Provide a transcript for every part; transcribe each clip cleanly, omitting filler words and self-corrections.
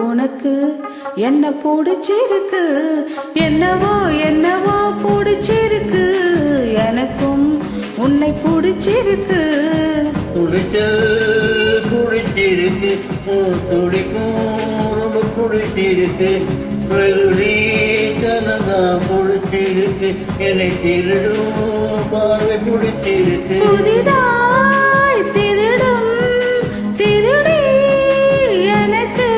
உனக்கு என்ன பிடிச்சிருக்கு, என்னவோ என்னவோ பிடிச்சிருக்கு, எனக்கும் உன்னை பிடிச்சிருக்கு. துடிச்சல் பிடிச்சிருக்கு, துடிக்கும் ரொம்ப பிடிச்சிருக்கு, பிரகுடி தனதான் பிடிச்சிருக்கு, என்னை திருடும் பார்வை பிடிச்சிருக்கு. புதிதாய் திருடும் திருடி எனக்கு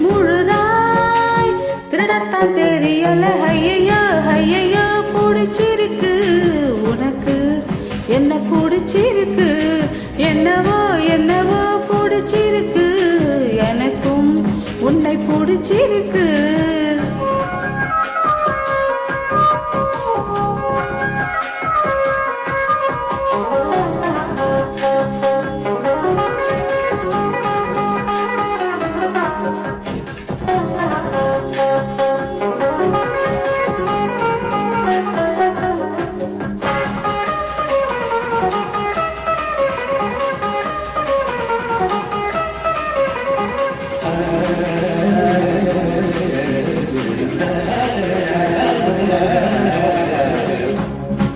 முழுதாய் திருடத்தான் தெரியல. ஐயையோ ஐயையோ பிடிச்சிருக்கு, உனக்கு என்ன பிடிச்சிருக்கு, என்னவோ என்னவோ பிடிச்சிருக்கு, எனக்கும் உன்னை பிடிச்சிருக்கு.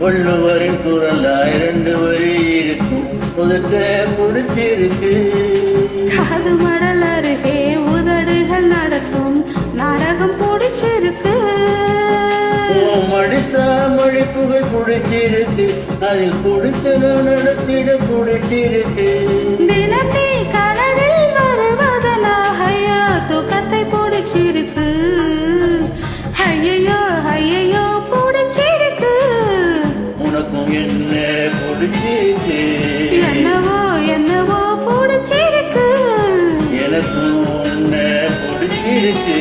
வள்ளுவரின் குரலாய் 2 வரி இருக்கும், உதட்ட பிடிச்சிருக்கு. காது மடல் அருகே உதடுகள் நடத்தும் நாடகம் பிடிச்சிருக்கு. மடிசா மழிப்புகள் பிடிச்சிருக்கு, அதில் குடித்தனம் நடத்திட பிடிச்சிருக்கு. தினம் நீ கனவில் வருவதனாக தூக்கத்தை பிடிச்சிருக்கு. ஐயையோ ஐயையோ பிடிச்சிருக்கு, உனக்கும் என்ன பிடிச்சிருக்கு, என்னவோ என்னவோ பிடிச்சிருக்கு, எனக்கும் உன்ன பிடிச்சிருக்கு.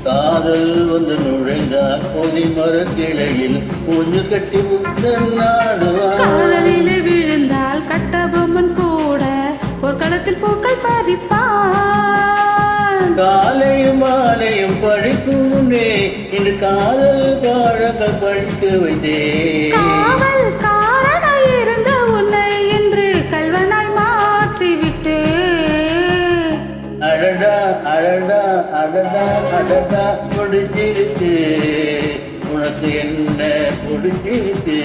காதல் வந்து நுழைந்தால் பொதி மரக்கிளையில் ஊஞ்சு கட்டி புத்தன் நாடுவான். காதலிலே விழுந்தால் கட்டபொம்மன் கூட ஒரு களத்தில் பூக்கள் பறிப்பான். காலையும் மாலையும் படிக்கும் முன்னே இன்று காதல் பாழங்கள் படிக்க வைத்தேன். காவல் காரணம் இருந்த உன்னை இன்று கல்வனாய் மாற்றிவிட்டேன். அடடா அடடா அடடா அடடா பிடிச்சிருக்கு, உனக்கு என்ன பிடிச்சிருக்கு,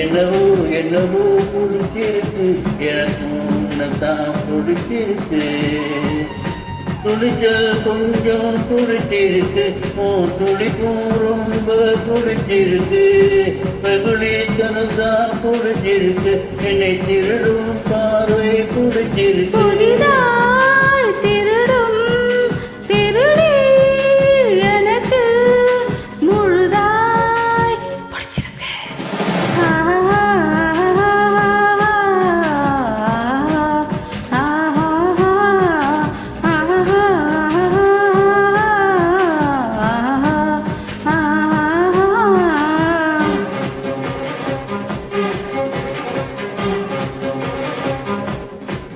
என்னவோ என்னவோ பிடிச்சிருக்கு, எனக்கு உன்னைத்தான் பிடிச்சிருக்கு. துடிச்சல் கொஞ்சம் பிடிச்சிருக்கு, துடிக்கும் ரொம்ப பிடிச்சிருக்கு, வெகுளித்தனதான் பிடிச்சிருக்கு, என்னை திருடும் பார்வை பிடிச்சிருக்கு. புதிதாய் திருடும் திருடி எனக்கு முழுதாய் பிடிச்சிருக்கு.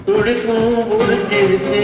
துடிக்கும் பிடிச்சிருக்கு,